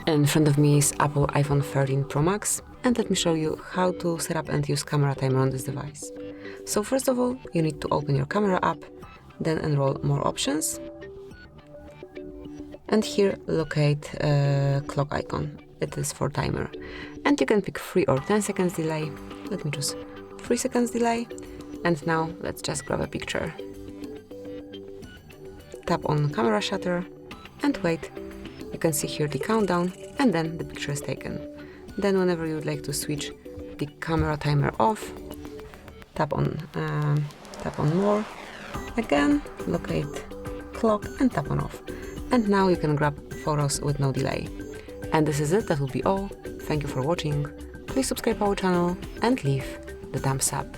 In front of me is Apple iPhone 13 Pro Max, and let me show you how to set up and use camera timer on this device. So first of all, you need to open your camera app, then enroll more options, and here locate clock icon. It is for timer, and you can pick 3 or 10 seconds delay. Let me choose 3 seconds delay, and now let's just grab a picture. Tap on camera shutter and wait. You can see here the countdown, and then the picture is taken. Then whenever you would like to switch the camera timer off, tap on more, again locate clock and tap on off. And now you can grab photos with no delay. And this is it, that will be all. Thank you for watching. Please subscribe our channel and leave the thumbs up.